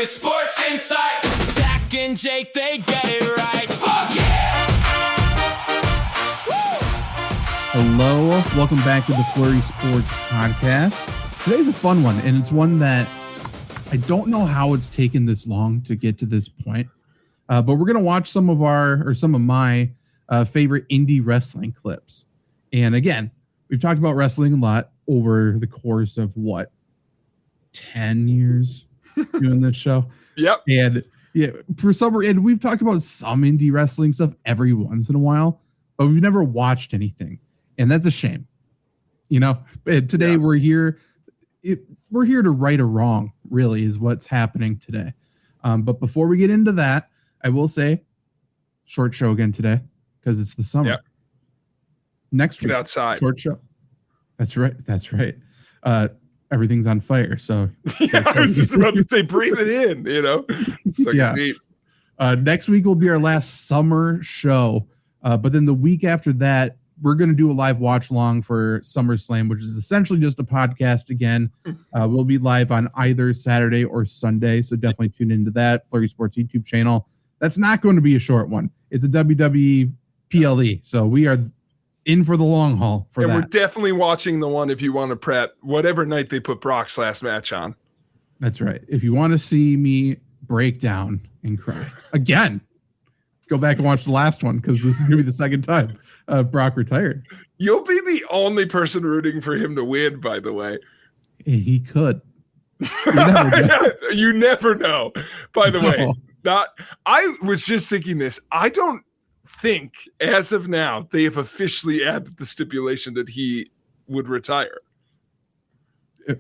with sports insight. Zach and Jake, they get it right. Fuck yeah! Woo! Hello, welcome back to the FlurrySports podcast. Today's a fun one, and it's one that I don't know how it's taken this long to get to this point. But we're going to watch some of my favorite indie wrestling clips. And again, we've talked about wrestling a lot over the course of 10 years doing this show. Yep. And yeah, and we've talked about some indie wrestling stuff every once in a while, but we've never watched anything. And that's a shame. And today we're here to right a wrong, really, is what's happening today. But before we get into that, I will say short show again today because it's the summer. Yep. Next week, outside. Short show. That's right. Everything's on fire. So yeah, I was just about to say, breathe it in, deep. Next week will be our last summer show. But then the week after that, we're going to do a live watch along for SummerSlam, which is essentially just a podcast again. We'll be live on either Saturday or Sunday. So definitely tune into that FlurrySports YouTube channel. That's not going to be a short one. It's a WWE PLE. So we are in for the long haul for that. And we're definitely watching the one if you want to prep whatever night they put Brock's last match on. That's right. If you want to see me break down and cry again, go back and watch the last one because this is going to be the second time Brock retired. You'll be the only person rooting for him to win, by the way. He could. You never know. By the way, I was just thinking this. I don't think as of now they have officially added the stipulation that he would retire.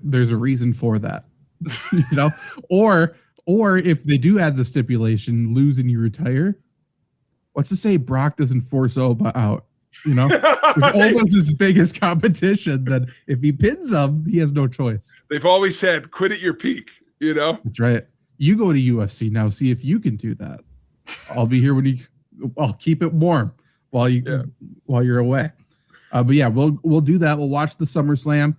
There's a reason for that. Or if they do add the stipulation, lose and you retire, what's to say Brock doesn't force Oba out? If Oba's his biggest competition, then if he pins him, he has no choice. They've always said quit at your peak, That's right. You go to UFC now, see if you can do that. I'll be here I'll keep it warm while you're away. But yeah, we'll do that. We'll watch the SummerSlam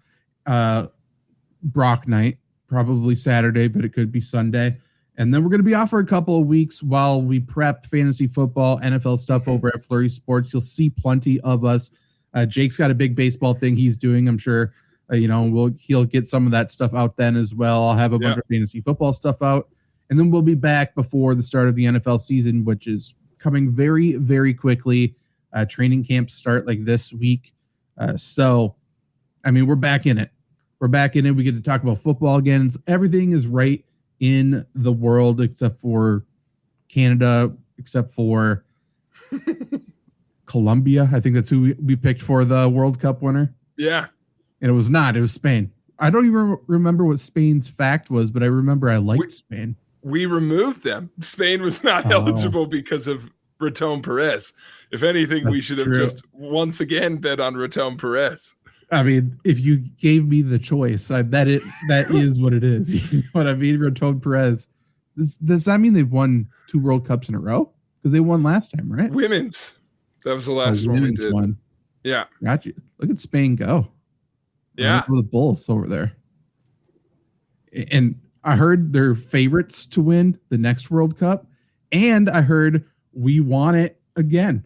Brock night, probably Saturday, but it could be Sunday. And then we're going to be off for a couple of weeks while we prep fantasy football, NFL stuff over at Flurry Sports. You'll see plenty of us. Jake's got a big baseball thing he's doing. I'm sure, he'll get some of that stuff out then as well. I'll have a bunch of fantasy football stuff out. And then we'll be back before the start of the NFL season, which is coming very, very quickly. Training camps start like this week. So, we're back in it. We get to talk about football again. Everything is right in the world except for Canada, except for Colombia. I think that's who we picked for the World Cup winner. Yeah. And it was not. It was Spain. I don't even remember what Spain's fact was, but I remember I liked Spain. We removed them. Spain was not eligible because of Raton Perez. If anything, we should have just once again bet on Raton Perez. If you gave me the choice, that is what it is. You know what I mean? Raton Perez. Does that mean they've won 2 World Cups in a row? Because they won last time, right? Women's. That was the last one we did. One. Yeah. Got you. Look at Spain go. Yeah. The Bulls over there. And I heard they're favorites to win the next World Cup. And I heard we want it again.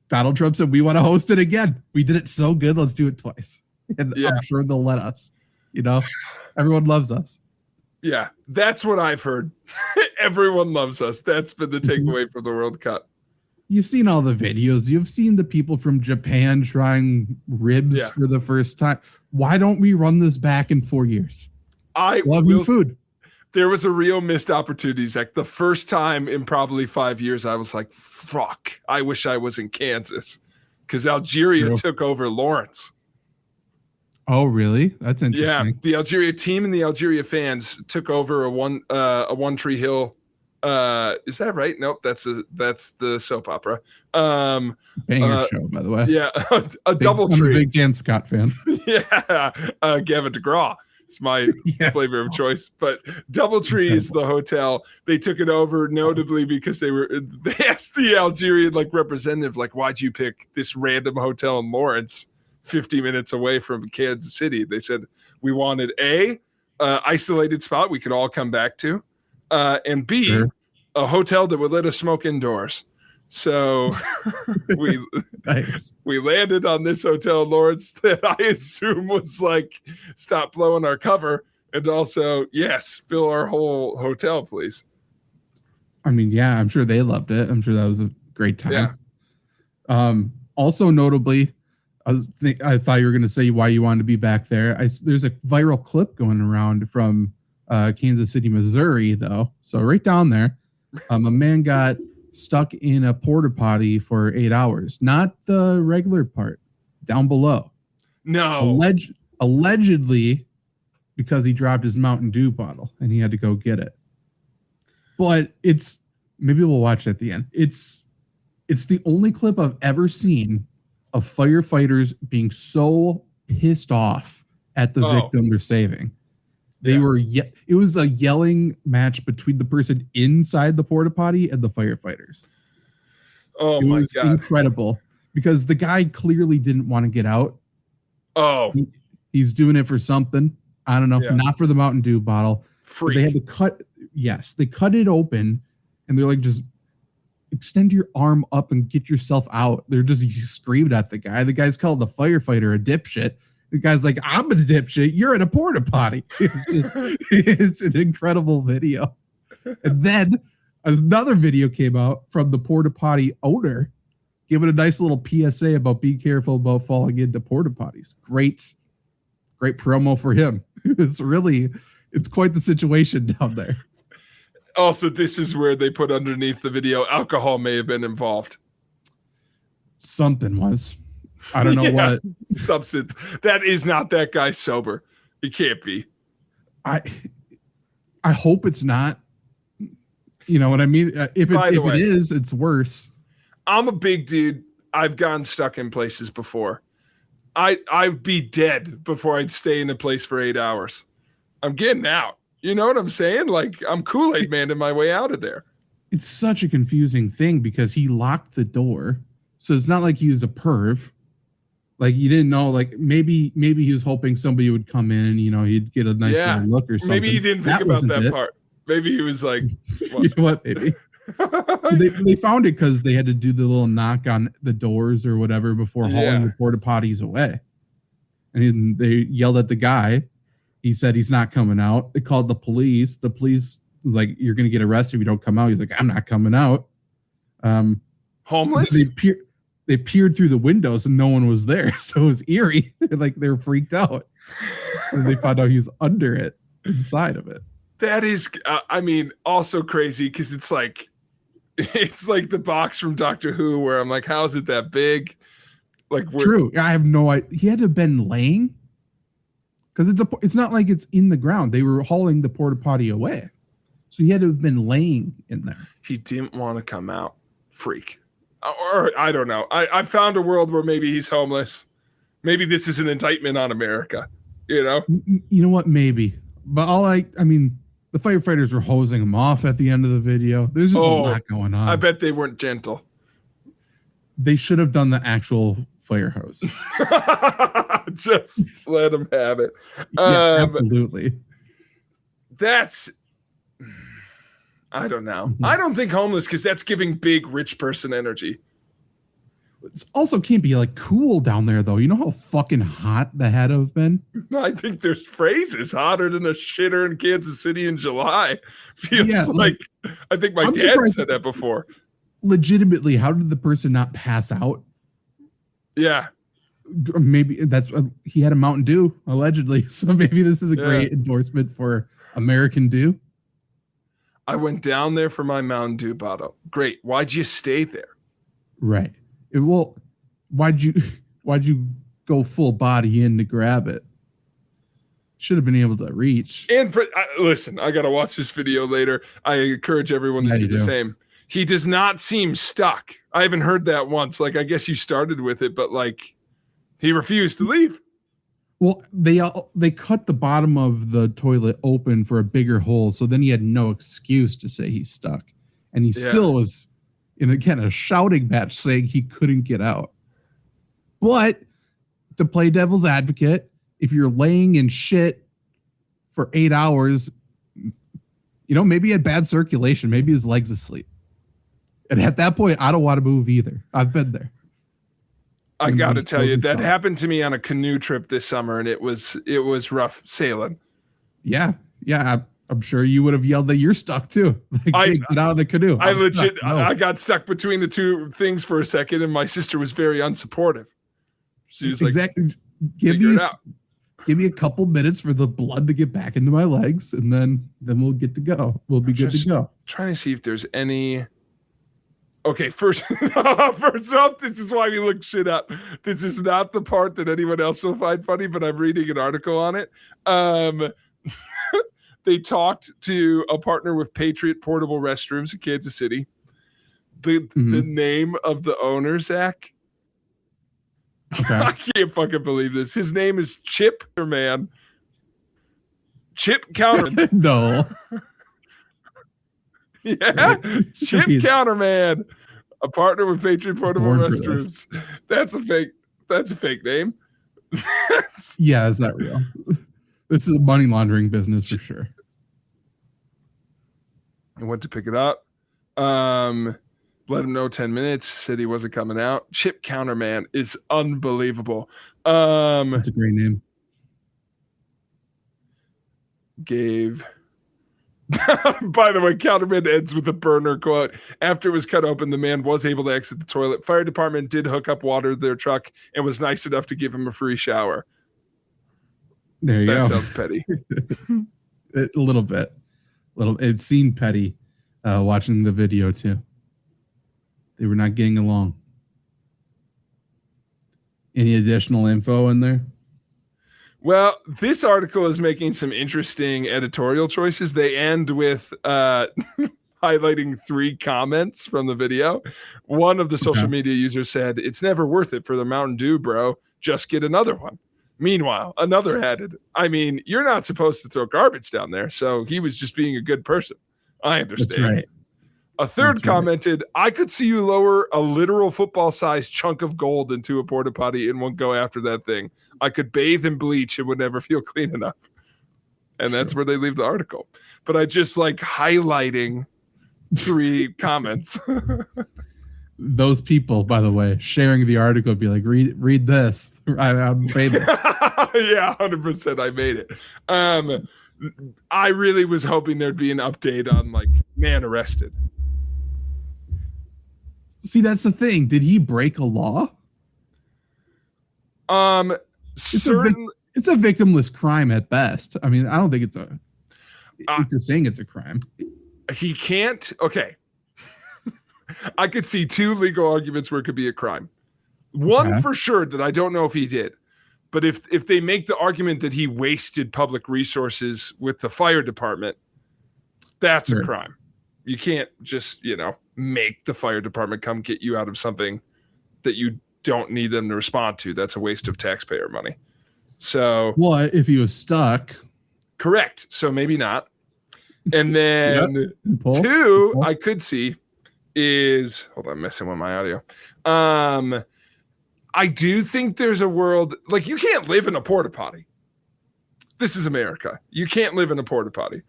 Donald Trump said we want to host it again. We did it so good. Let's do it twice. And I'm sure they'll let us. Everyone loves us. Yeah, that's what I've heard. Everyone loves us. That's been the takeaway from the World Cup. You've seen all the videos. You've seen the people from Japan trying ribs for the first time. Why don't we run this back in 4 years? I love your food. There was a real missed opportunity, Zach. The first time in probably 5 years, I was like, fuck, I wish I was in Kansas because Algeria took over Lawrence. Oh, really? That's interesting. Yeah, the Algeria team and the Algeria fans took over a One Tree Hill. Is that right? Nope, that's the soap opera. Banger show, by the way. Yeah, a Double Tree. I'm a big Dan Scott fan. Yeah, Gavin DeGraw. It's my flavor of choice, but Doubletree is the hotel. They took it over notably because they asked the Algerian representative, why'd you pick this random hotel in Lawrence 50 minutes away from Kansas City? They said, we wanted a isolated spot we could all come back to. and B, Sure. a hotel that would let us smoke indoors. So Nice. we landed on this hotel, Lawrence, that I assume was like, stop blowing our cover. And also, yes, fill our whole hotel, please. I mean, yeah, I'm sure they loved it. I'm sure that was a great time. Yeah. Also notably, I thought you were going to say why you wanted to be back there. There's a viral clip going around from Kansas City, Missouri, though. So right down there, a man got stuck in a porta potty for 8 hours. Not the regular part, down below. No. Allegedly, because he dropped his Mountain Dew bottle and he had to go get it. But maybe we'll watch it at the end. It's the only clip I've ever seen of firefighters being so pissed off at the victim they're saving. It was a yelling match between the person inside the porta potty and the firefighters. Oh it my was God. Incredible, because the guy clearly didn't want to get out. Oh, he's doing it for something. I don't know. Yeah. Not for the Mountain Dew bottle. They had to they cut it open, and they're like, just extend your arm up and get yourself out. They're just screaming at the guy. The guy's called the firefighter a dipshit. The guy's like, I'm a dipshit. You're in a porta potty. It's an incredible video. And then another video came out from the porta potty owner giving a nice little PSA about being careful about falling into porta potties. Great promo for him. It's quite the situation down there. Also, this is where they put underneath the video, alcohol may have been involved. Something was. I don't know what. Substance. That is not that guy sober. It can't be. I hope it's not. You know what I mean? If it is, it's worse. I'm a big dude. I've gotten stuck in places before. I'd be dead before I'd stay in a place for 8 hours. I'm getting out. You know what I'm saying? Like, I'm Kool-Aid Man my way out of there. It's such a confusing thing because he locked the door. So it's not like he was a perv. Like, you didn't know, like, maybe he was hoping somebody would come in and, you know, he'd get a nice little look or something. Maybe he didn't think about that part. Maybe he was like, you know what, maybe. they found it because they had to do the little knock on the doors or whatever before hauling the porta potties away. And they yelled at the guy. He said he's not coming out. They called the police. The police, like, you're going to get arrested if you don't come out. He's like, I'm not coming out. Homeless? They peered through the windows and no one was there. So it was eerie. Like, they were freaked out. And they found out he was under it, inside of it. That is, I mean, also crazy because it's like the box from Doctor Who where I'm like, how is it that big? Like, true. I have no idea. He had to have been laying because it's not like it's in the ground. They were hauling the porta potty away. So he had to have been laying in there. He didn't want to come out. Freak. Or I don't know. I found a world where maybe he's homeless. Maybe this is an indictment on America. You know? You know what? Maybe. But I mean, the firefighters were hosing him off at the end of the video. There's just a lot going on. I bet they weren't gentle. They should have done the actual fire hose. Just let them have it. Yeah, absolutely. I don't know. Mm-hmm. I don't think homeless because that's giving big rich person energy. It also can't be like cool down there though. You know how fucking hot that had to have been? I think there's phrases hotter than a shitter in Kansas City in July. Feels like I think my dad said that before. Legitimately, how did the person not pass out? Yeah. Maybe he had a Mountain Dew, allegedly. So maybe this is a great endorsement for American Dew. I went down there for my Mountain Dew bottle. Great. Why'd you stay there? Right. Well, why'd you go full body in to grab it? Should have been able to reach. And listen, I got to watch this video later. I encourage everyone to do the same. He does not seem stuck. I haven't heard that once. Like, I guess you started with it, but like, he refused to leave. Well, they cut the bottom of the toilet open for a bigger hole, so then he had no excuse to say he's stuck. And he still was in, again, a shouting match saying he couldn't get out. But to play devil's advocate, if you're laying in shit for 8 hours, you maybe he had bad circulation. Maybe his leg's asleep. And at that point, I don't want to move either. I've been there. I got to tell you, that happened to me on a canoe trip this summer, and it was rough sailing. Yeah. I'm sure you would have yelled that you're stuck too. Like, get out of the canoe. I got stuck between the two things for a second, and my sister was very unsupportive. She was exactly. Give me a couple minutes for the blood to get back into my legs, and then we'll get to go. We'll be good to go. Trying to see if there's any. Okay, first off, this is why we look shit up. This is not the part that anyone else will find funny, but I'm reading an article on it. They talked to a partner with Patriot Portable Restrooms in Kansas City. The name of the owner, Zach. Okay. I can't fucking believe this. His name is Chip Man. Chip Counterman. No. Yeah, Chip Counterman, a partner with Patriot Portable Restrooms. That's a fake name. Yeah, is that real? This is a money laundering business for sure. I went to pick it up. Let him know 10 minutes. Said he wasn't coming out. Chip Counterman is unbelievable. That's a great name. Gave. By the way, Counterman ends with a burner quote. After it was cut open, the man was able to exit the toilet. Fire department did hook up water to their truck and was nice enough to give him a free shower. There you go. That sounds petty. A little bit. It seemed petty watching the video too. They were not getting along. Any additional info in there? Well, this article is making some interesting editorial choices. They end with highlighting 3 comments from the video. One of the social media users said, "It's never worth it for the Mountain Dew, bro. Just get another one." Meanwhile, another added, "I mean, you're not supposed to throw garbage down there, so he was just being a good person. I understand." That's right. A third commented, "I could see you lower a literal football-sized chunk of gold into a porta potty and won't go after that thing. I could bathe and bleach and would never feel clean enough." And that's where they leave the article. But I just like highlighting 3 comments. Those people, by the way, sharing the article, be like, read this. I'm famous. Yeah, 100%. I made it. I really was hoping there'd be an update on like man arrested. See, that's the thing. Did he break a law? It's a victimless crime at best. I mean, I don't think it's if you're saying it's a crime. He can't. Okay. I could see 2 legal arguments where it could be a crime. One for sure that I don't know if he did. But if they make the argument that he wasted public resources with the fire department, that's a crime. You can't just, make the fire department come get you out of something that you don't need them to respond to. That's a waste of taxpayer money. So, well, if he was stuck. Correct. So maybe not. And then 2, I could see is, hold on, I'm messing with my audio. I do think there's a world, like you can't live in a porta potty. This is America. You can't live in a porta potty.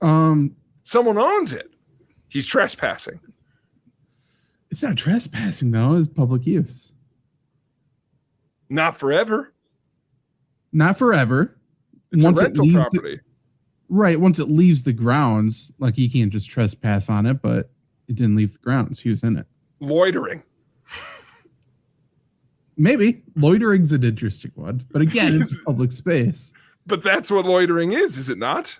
Someone owns it. He's trespassing. It's not trespassing though. It's public use. Not forever. Not forever. It's a rental property. Right. Once it leaves the grounds, like he can't just trespass on it, but it didn't leave the grounds. He was in it. Loitering. Maybe. Loitering's an interesting one. But again, it's public space. But that's what loitering is it not?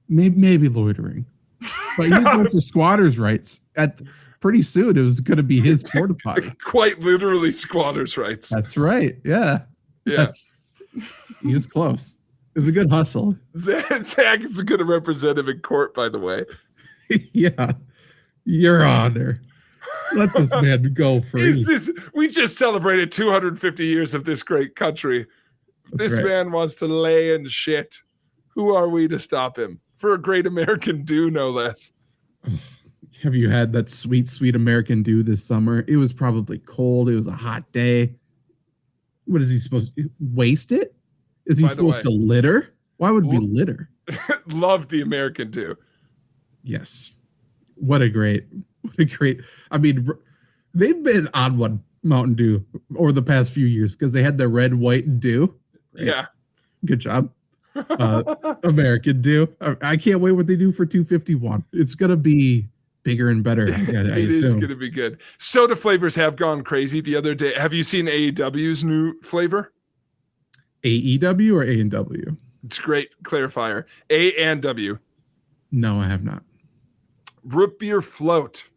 Maybe loitering. But he's going for squatters' rights. Pretty soon it was going to be his porta potty. Quite literally squatters' rights. That's right. Yeah. He was close. It was a good hustle. Zach is going to represent him in court, by the way. Yeah. Your Honor. Let this man go free. We just celebrated 250 years of this great country. This man wants to lay in shit. Who are we to stop him? For a great American Dew, no less. Have you had that sweet, sweet American Dew this summer? It was probably cold. It was a hot day. What is he supposed to waste it? Is he supposed to litter? Why would we litter? Love the American Dew. Yes. What a great. I mean, they've been on one Mountain Dew over the past few years because they had the red, white, and Dew. Great. Yeah. Good job. American Dew. I can't wait what they do for 251. It's going to be bigger and better. Yeah, it is going to be good. Soda flavors have gone crazy the other day. Have you seen AEW's new flavor? AEW or A&W? It's great clarifier. A&W. No, I have not. Root beer float.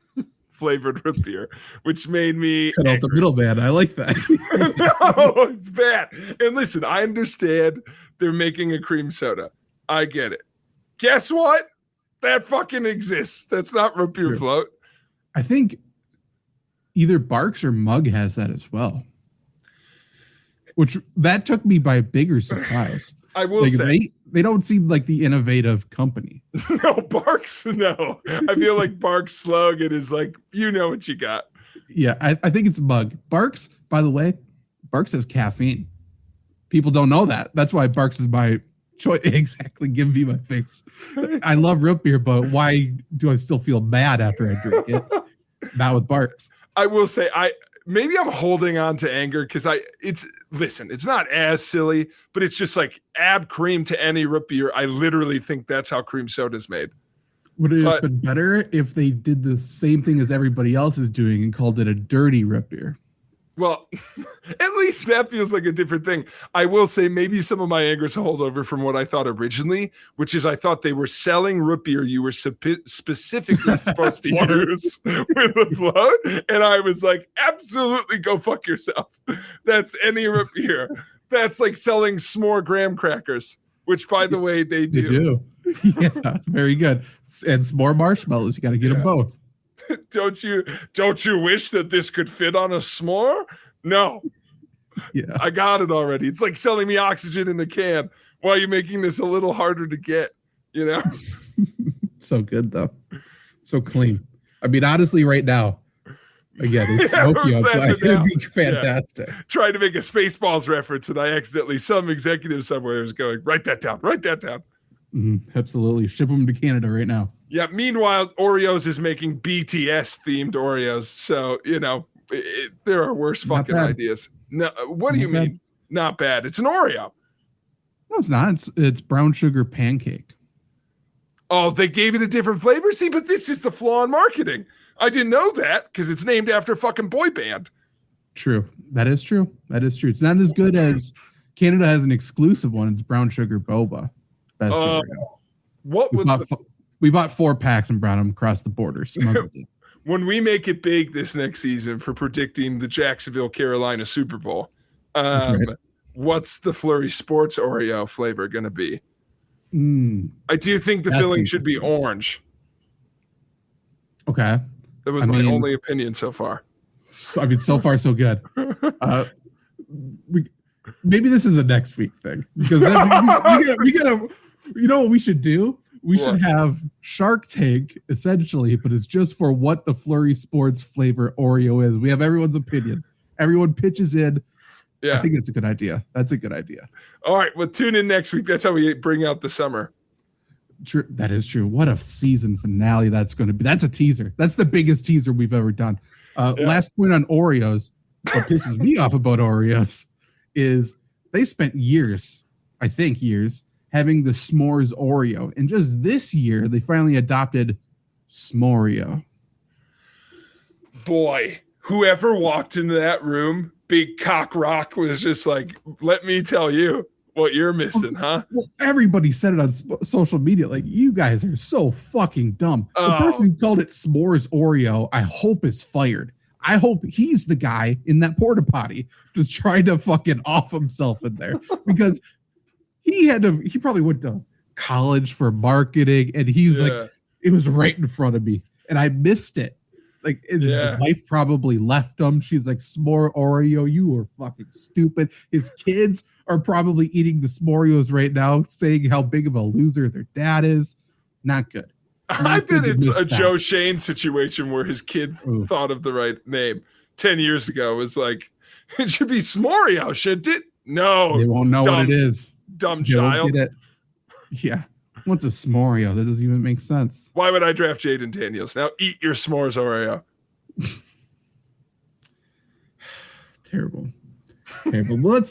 Flavored root beer, which made me cut out the middleman. I like that. No, it's bad. And listen, I understand they're making a cream soda. I get it. Guess what? That fucking exists. That's not root beer float. I think either Barks or Mug has that as well. Which that took me by a bigger surprise. I will say they don't seem like the innovative company. No, Barks. No, I feel like Barks' slogan is like, you know what you got. Yeah, I think it's Mug. Barks, by the way, Barks has caffeine. People don't know that. That's why Barks is my choice. Exactly. Give me my fix. I love root beer, but why do I still feel bad after I drink it? Not with Barks. I will say maybe I'm holding on to anger because it's not as silly, but it's just like add cream to any root beer. I literally think that's how cream soda is made. Would it have been better if they did the same thing as everybody else is doing and called it a dirty root beer? Well, at least that feels like a different thing. I will say maybe some of my anger is a holdover from what I thought originally, which is I thought they were selling root beer you were specifically supposed to use with a float. And I was like, absolutely go fuck yourself. That's any root beer. That's like selling s'more graham crackers, which, by the way, they do. Yeah, very good. And s'more marshmallows. You got to get them both. Don't you wish that this could fit on a s'more? No. Yeah. I got it already. It's like selling me oxygen in the can. Why are you making this a little harder to get? You know? So good though. So clean. I mean, honestly, right now, again, it's smoky outside. It'd be fantastic. Yeah. Trying to make a Spaceballs reference, and I accidentally, some executive somewhere was going, write that down. Absolutely. Ship them to Canada right now. Yeah. Meanwhile, Oreos is making BTS themed Oreos. So, you know, there are worse fucking ideas. No, what do you mean? Not bad. It's an Oreo. No, it's not. It's brown sugar pancake. Oh, they gave it a different flavor? See, but this is the flaw in marketing. I didn't know that because it's named after a fucking boy band. True. That is true. It's not as good as Canada has an exclusive one. It's brown sugar boba. We bought 4 packs and brought them across the border. When we make it big this next season for predicting the Jacksonville, Carolina Super Bowl, what's the FlurrySports Oreo flavor going to be? I do think the filling should be orange. Okay. That was my only opinion so far. So far so good. Maybe this is a next week thing because we gotta. You know what we should do? We should have Shark Tank, essentially, but it's just for what the FlurrySports flavor Oreo is. We have everyone's opinion. Everyone pitches in. Yeah. I think it's a good idea. That's a good idea. All right. Well, tune in next week. That's how we bring out the summer. True. That is true. What a season finale that's going to be. That's a teaser. That's the biggest teaser we've ever done. Last point on Oreos. What pisses me off about Oreos is they spent years, having the s'mores Oreo. And just this year, they finally adopted S'moreo. Boy, whoever walked into that room, Big Cock Rock, was just like, let me tell you what you're missing, huh? Well, everybody said it on social media. Like, you guys are so fucking dumb. The person who called it S'mores Oreo, I hope is fired. I hope he's the guy in that porta potty just trying to fucking off himself in there because he probably went to college for marketing and he's like, it was right in front of me and I missed it. Like his wife probably left him. She's like, s'more Oreo, you were fucking stupid. His kids are probably eating the s'moreos right now, saying how big of a loser their dad is. Not good. I bet it's a Joe Shane situation where his kid thought of the right name 10 years ago. It was like, it should be S'moreo, shouldn't it? No. They won't know what it is. dumb child. Get it. Yeah. What's a s'moreo? That doesn't even make sense. Why would I draft Jaden Daniels? Now eat your s'mores Oreo. Terrible. Well,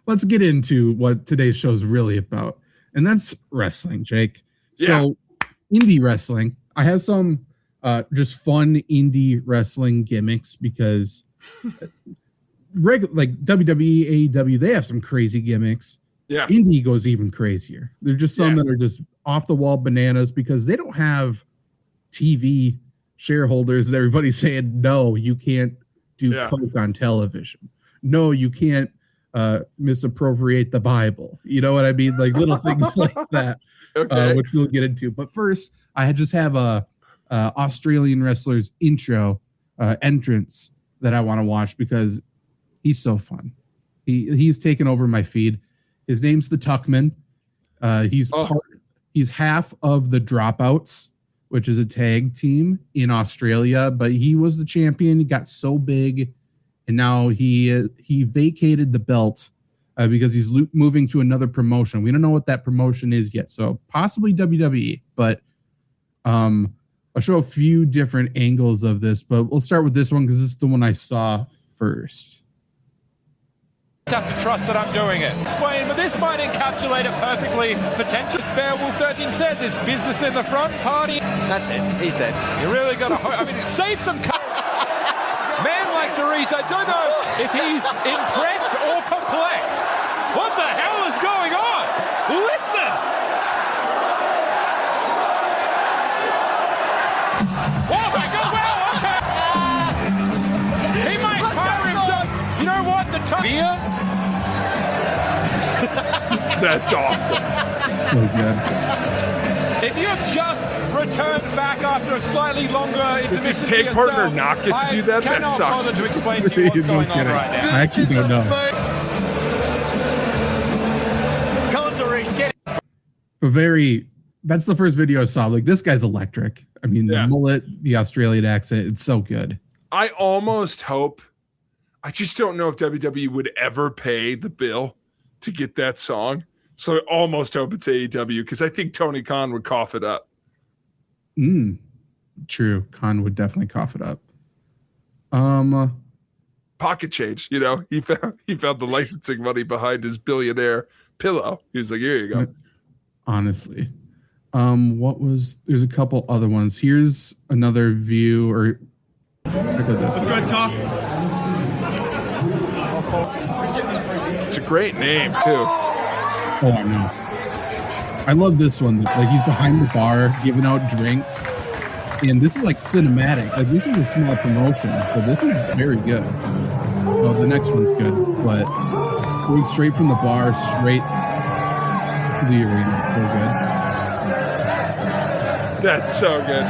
let's get into what today's show is really about, and that's wrestling, Jake. So indie wrestling. I have some just fun indie wrestling gimmicks because like WWE, AEW, they have some crazy gimmicks. Yeah. Indie goes even crazier. There's just some that are just off the wall bananas because they don't have TV shareholders and everybody's saying, no, you can't do coke on television. No, you can't misappropriate the Bible. You know what I mean? Like little things like that, which we'll get into. But first, I just have a Australian wrestler's intro entrance that I want to watch because he's so fun. He's taken over my feed. His name's the Tuckman. He's half of the Dropouts, which is a tag team in Australia, but he was the champion. He got so big, and now he vacated the belt because he's moving to another promotion. We don't know what that promotion is yet, so possibly WWE. But I'll show a few different angles of this, but we'll start with this one because this is the one I saw first. Have to trust that I'm doing it. Explain, but this might encapsulate it perfectly. Potential. Beowulf 13 says it's business in the front party. That's it. He's dead. You really got to. I mean, save some. Man like Darius, I don't know if he's impressed or perplexed. What the hell is going on? Listen. Oh my God! Wow. Okay. He might tire himself. You know what? The beer. That's awesome. So good. If you have just returned back after a slightly longer intermission, does his tag partner not get to do that? That sucks. I cannot bother to explain to you what's going on right now. I actually don't know. Come on, Doris, get it. That's the first video I saw. Like, this guy's electric. I mean, the mullet, the Australian accent, it's so good. I almost hope, I just don't know if WWE would ever pay the bill to get that song. So I almost hope it's AEW because I think Tony Khan would cough it up. True. Khan would definitely cough it up. Pocket change, you know, he found the licensing money behind his billionaire pillow. He was like, here you go. Honestly. There's a couple other ones. Here's another view or check out this. Let's go talk. It's a great name too. Oh, I know. I love this one. Like, he's behind the bar giving out drinks. And this is like cinematic. Like, this is a small promotion, but this is very good. Oh, the next one's good. But going straight from the bar, straight to the arena. So good. That's so good.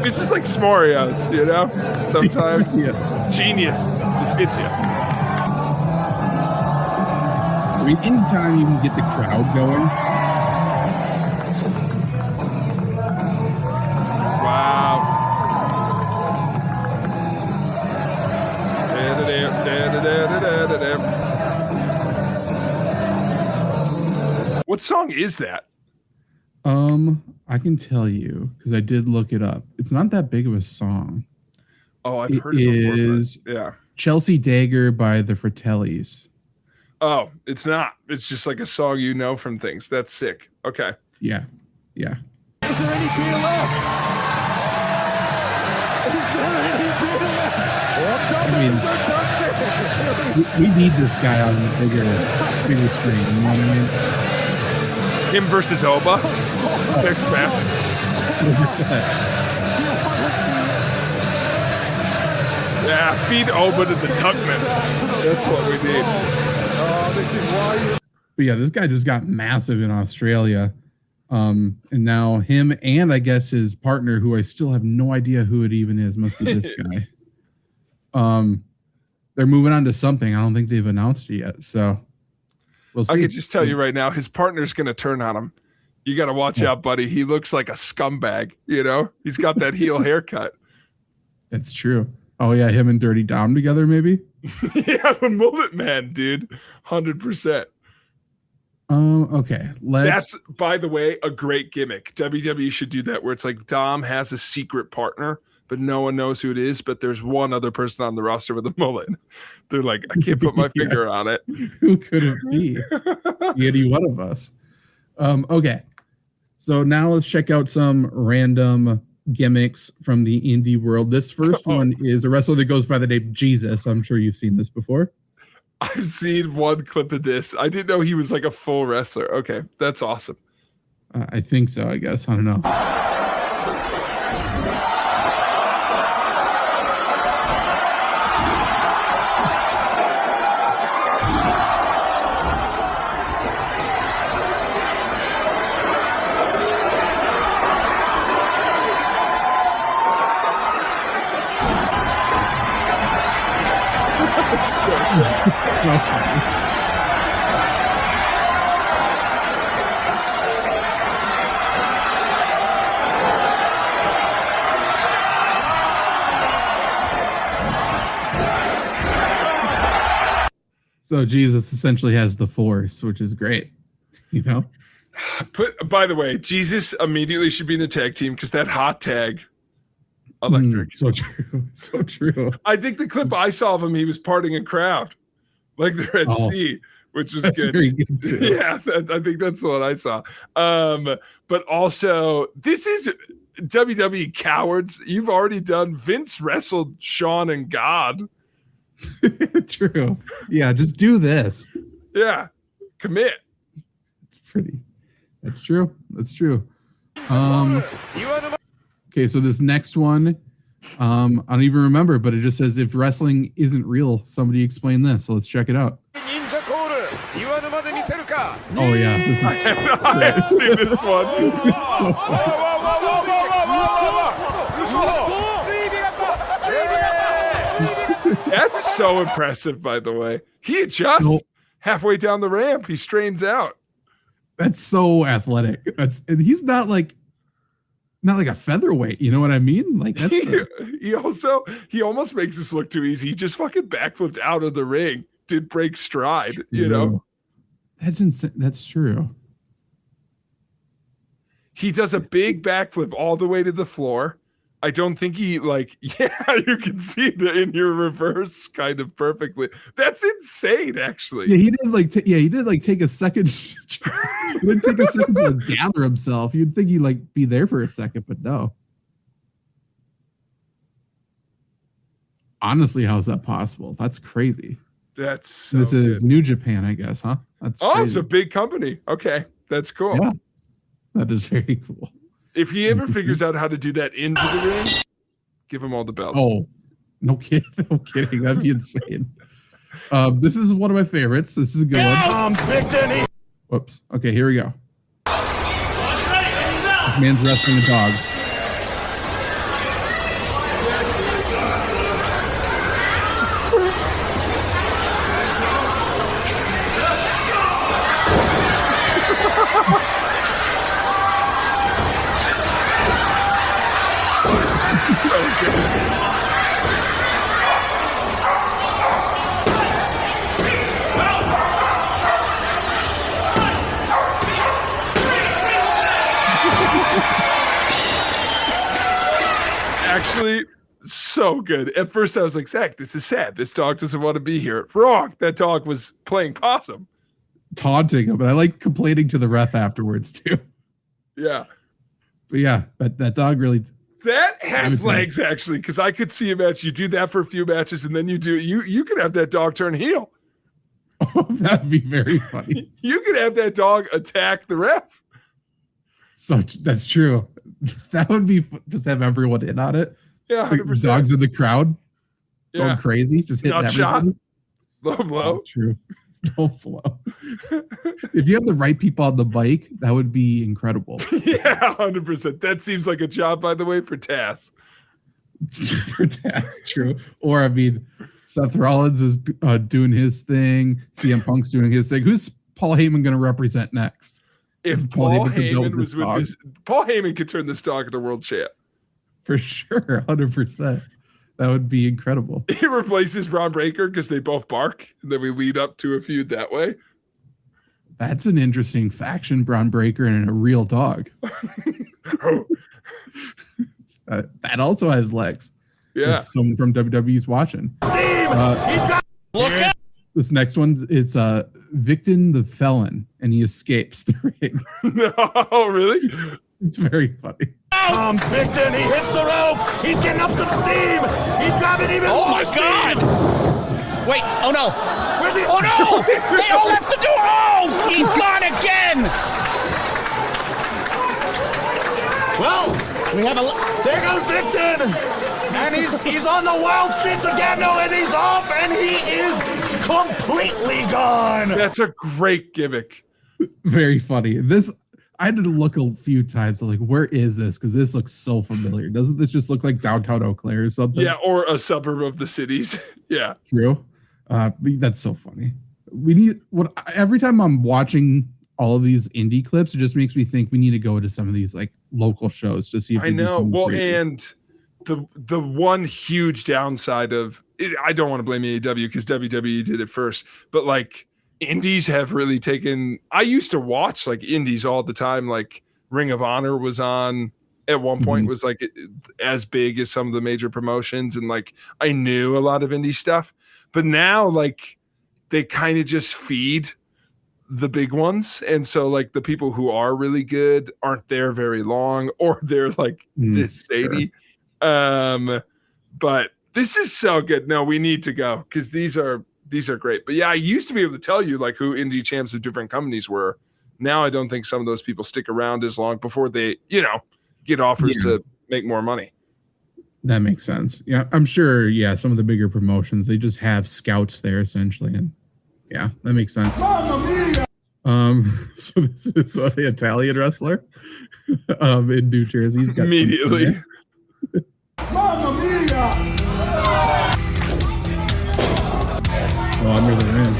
It's just like s'moreos, you know? Sometimes. Yes. Genius. Just gets you. I mean, anytime you can get the crowd going. Wow. What song is that? I can tell you because I did look it up. It's not that big of a song. Oh, I've heard it before. Is yeah. Chelsea Dagger by the Fratellis. Oh, it's not. It's just like a song you know from things. That's sick. Okay. Yeah. Yeah. Is there any beer left? Is there any beer left? I mean, we need this guy on the bigger screen. You know what I mean? Him versus Oba. Next match. 100%. Yeah, feed Oba to the Tuckman. That's what we need. This is why you. But yeah, this guy just got massive in Australia. And now him and I guess his partner, who I still have no idea who it even is, must be this guy. they're moving on to something. I don't think they've announced it yet. So we'll see. I can just tell you right now, his partner's going to turn on him. You got to watch out, buddy. He looks like a scumbag. He's got that heel haircut. That's true. Oh yeah, him and Dirty Dom together, maybe. Yeah, the mullet man, dude. 100%. Okay. That's, by the way, a great gimmick. WWE should do that, where it's like Dom has a secret partner, but no one knows who it is. But there's one other person on the roster with a mullet. They're like, I can't put my finger on it. Who could it be? Any one of us. Okay. So now let's check out some random gimmicks from the indie world. This first one is a wrestler that goes by the name Jesus. I'm sure you've seen this before. I've seen one clip of this. I didn't know he was like a full wrestler. Okay, that's awesome. I think so, I guess. I don't know. So Jesus essentially has the Force, which is great, By the way, Jesus immediately should be in the tag team because that hot tag, electric. So true, so true. I think the clip I saw of him, he was parting a crowd, like the Red Sea, which was good. Very good too. Yeah, I think that's the one I saw. But also, this is WWE cowards. You've already done. Vince wrestled Shawn and God. True. Yeah, just do this. Yeah, commit. It's pretty. That's true. That's true. Okay, so this next one, I don't even remember, but it just says if wrestling isn't real, somebody explain this. So let's check it out. Oh yeah, this is. I have seen this one. It's so That's so impressive, by the way. He adjusts halfway down the ramp. He strains out. That's so athletic. And he's not like a featherweight. You know what I mean? Like that's he almost makes this look too easy. He just fucking backflipped out of the ring. Did break stride. That's insane. That's true. He does a big backflip all the way to the floor. I don't think he you can see the in your reverse kind of perfectly. That's insane, actually. Yeah, he did take a second. He didn't take a second to gather himself. You'd think he'd be there for a second, but no. Honestly, how's that possible? That's crazy. That's so this is good. New Japan, I guess, huh? That's crazy. It's a big company. Okay, that's cool. Yeah, that is very cool. If he ever figures out how to do that into the ring, give him all the belts. Oh, no kidding. No kidding. That'd be insane. This is one of my favorites. This is a good one. Whoops. Okay, here we go. This man's wrestling a dog. So good. Actually, so good. At first, I was like, Zach, this is sad. This dog doesn't want to be here. Wrong. That dog was playing possum. Taunting him, but I like complaining to the ref afterwards, too. Yeah. But yeah, that dog really... That has legs, actually, because I could see a match. You do that for a few matches, and then you could have that dog turn heel. Oh, that'd be very funny. You could have that dog attack the ref. So that's true. That would be just have everyone in on it. Yeah, 100%. Dogs in the crowd going crazy, just hitting Not shot. everybody. Low blow. Oh, true. Low blow. If you have the right people on the bike, that would be incredible. Yeah, 100%. That seems like a job, by the way, for Taz. For Taz, true. Or I mean, Seth Rollins is doing his thing. CM Punk's doing his thing. Who's Paul Heyman going to represent next? If Paul Heyman was with his, Paul Heyman could turn this dog into world champ. For sure, 100%. That would be incredible. He replaces Braun Breaker because they both bark, and then we lead up to a feud that way. That's an interesting faction, Braun Breaker and a real dog. That also has legs. Yeah. If someone from WWE's watching. Steve, he's got. Look out! This next one is Victon the Felon, and he escapes the ring. No, really? It's very funny. Comes Victon. He hits the rope. He's getting up some steam. He's grabbing even more. Oh my steam. God! Wait, oh no! Where's he? Oh no! They all left the door! Oh! He's gone again! Well, we have a. There goes Victon. And he's on the wild streets of Gatineau, and he's off, and he is completely gone. That's a great gimmick. Very funny. I had to look a few times. I'm like, where is this? Because this looks so familiar. Doesn't this just look like downtown Eau Claire or something? Yeah, or a suburb of the cities. Yeah. True. That's so funny. Every time I'm watching all of these indie clips, it just makes me think we need to go to some of these like local shows to see if I know. Well, and the one huge downside of it, I don't want to blame AEW because WWE did it first, but like indies have really taken. I used to watch like indies all the time. Like Ring of Honor was on at one point, was like as big as some of the major promotions, and like I knew a lot of indie stuff, but now like they kind of just feed the big ones, and so like the people who are really good aren't there very long, or they're like this shady. But this is so good. No, we need to go because these are great. But yeah, I used to be able to tell you like who indie champs of different companies were. Now I don't think some of those people stick around as long before they, get offers to make more money. That makes sense. Yeah, I'm sure. Yeah, some of the bigger promotions, they just have scouts there essentially, and yeah, that makes sense. So this is an Italian wrestler in New Jersey. He's got immediately. Oh, under the ring.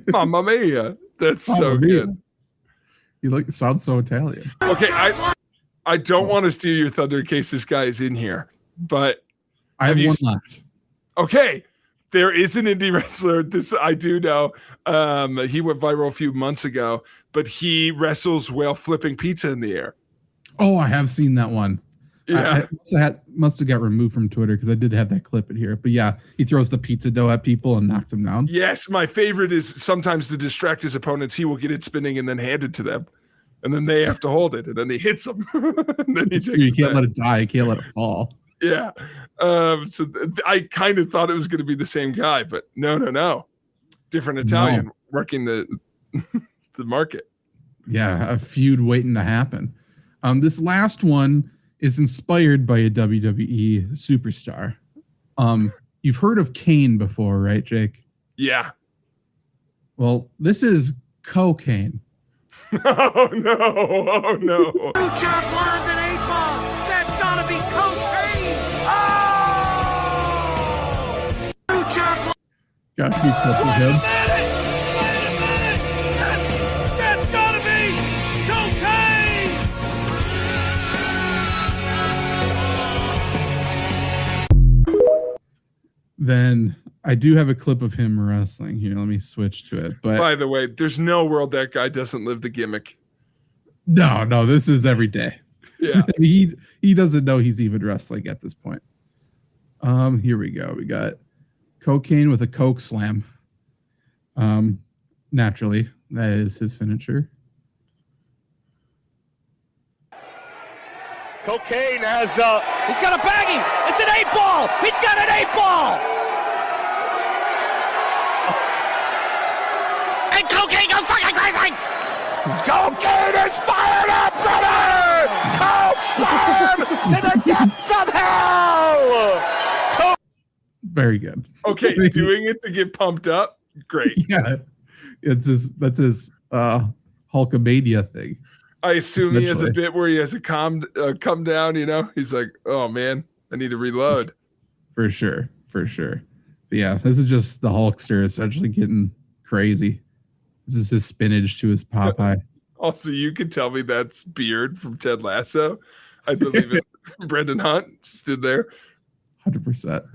Mamma mia. That's so good. You sounds so Italian. Okay, I don't want to steal your thunder in case this guy is in here, but I have one left. Okay, there is an indie wrestler. This I do know. He went viral a few months ago, but he wrestles while flipping pizza in the air. Oh, I have seen that one. Yeah, I must have got removed from Twitter because I did have that clip in here. But yeah, he throws the pizza dough at people and knocks them down. Yes, my favorite is sometimes to distract his opponents, he will get it spinning and then hand it to them. And then they have to hold it, and then he hits them. And then you can't let it die. You can't let it fall. Yeah. So I kind of thought it was going to be the same guy, but no. Different Italian working the market. Yeah, a feud waiting to happen. This last one is inspired by a WWE superstar. You've heard of Kane before, right, Jake? Yeah. Well, this is cocaine. Oh no. Two chop lines and 8-ball. That's gotta be cocaine. Oh! Two chop. Got to be clip with him. That's gotta be cocaine. Then I do have a clip of him wrestling here. Let me switch to it. But by the way, there's no world that guy doesn't live the gimmick. No, this is every day. Yeah. he doesn't know he's even wrestling at this point. Here we go. We got cocaine with a coke slam. Naturally, that is his finisher. Cocaine has He's got a baggie! It's an 8-ball! He's got an 8-ball! And cocaine goes fucking crazy! cocaine is fired up, brother! Coke slam to the depths of hell! Very good. Okay, doing it to get pumped up, great. Yeah, that's his Hulkamania thing. I assume he has a bit where he has to come down. He's like, oh man, I need to reload. For sure. But yeah, this is just the Hulkster essentially getting crazy. This is his spinach to his Popeye. Also, you can tell me that's Beard from Ted Lasso. I believe it. Brendan Hunt stood there. 100%.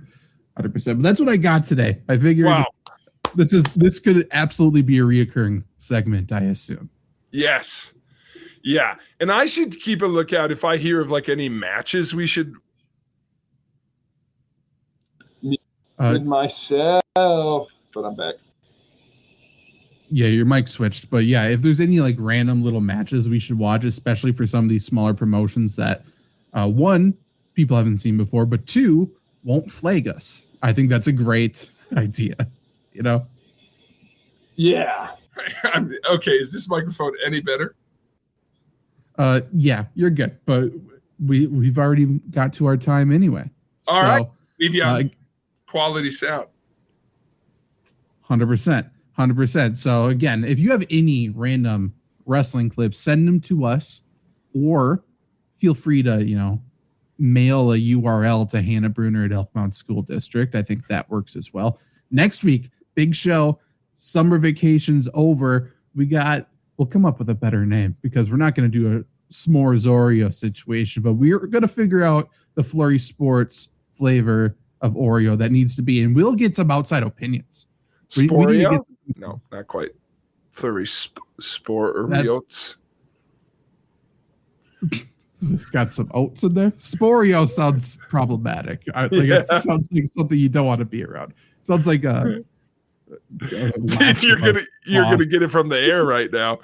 But that's what I got today. I figured this could absolutely be a reoccurring segment, I assume. Yes. Yeah. And I should keep a lookout if I hear of like any matches we should with myself, but I'm back. Yeah, your mic switched. But yeah, if there's any like random little matches we should watch, especially for some of these smaller promotions that one, people haven't seen before, but two, won't flag us. I think that's a great idea. Yeah. Okay, is this microphone any better? Yeah, you're good. But we've already got to our time anyway. All right. Leave you on quality sound. 100%. So again, if you have any random wrestling clips, send them to us, or feel free to, mail a URL to Hannah Bruner at Elkmount School District. I think that works as well. Next week, big show. Summer vacation's over. We'll come up with a better name because we're not going to do a s'mores Oreo situation, but we're going to figure out the Flurry Sports flavor of Oreo that needs to be, and we'll get some outside opinions. Sporeo? No, not quite. Flurry Sport Oreos. Got some oats in there. Sporeo sounds problematic. It sounds like something you don't want to be around. Sounds like you're gonna get it from the air right now.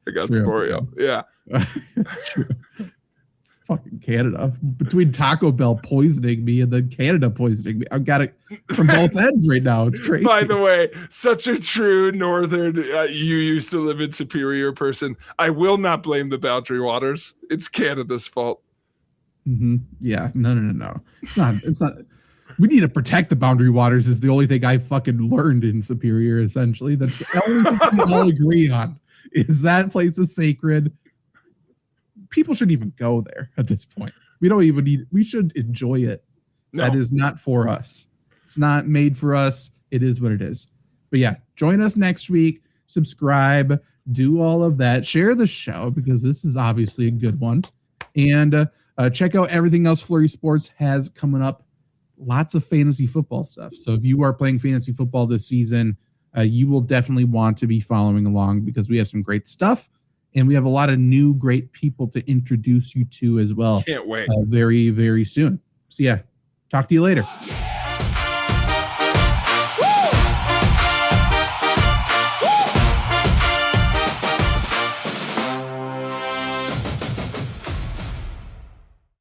I got Sporeo. Yeah. That's true. Fucking Canada. Between Taco Bell poisoning me and then Canada poisoning me, I've got it from both ends right now. It's crazy. By the way, such a true northern, you used to live in Superior person. I will not blame the boundary waters. It's Canada's fault. Mm-hmm. Yeah. No. It's not. We need to protect the boundary waters is the only thing I fucking learned in Superior, essentially. That's the only thing we all agree on is that place is sacred. People shouldn't even go there at this point. We should enjoy it. No. That is not for us. It's not made for us. It is what it is. But yeah, join us next week. Subscribe, do all of that. Share the show because this is obviously a good one. And check out everything else Flurry Sports has coming up. Lots of fantasy football stuff. So if you are playing fantasy football this season, you will definitely want to be following along because we have some great stuff. And we have a lot of new great people to introduce you to as well. Can't wait. Very, very soon. So yeah, talk to you later.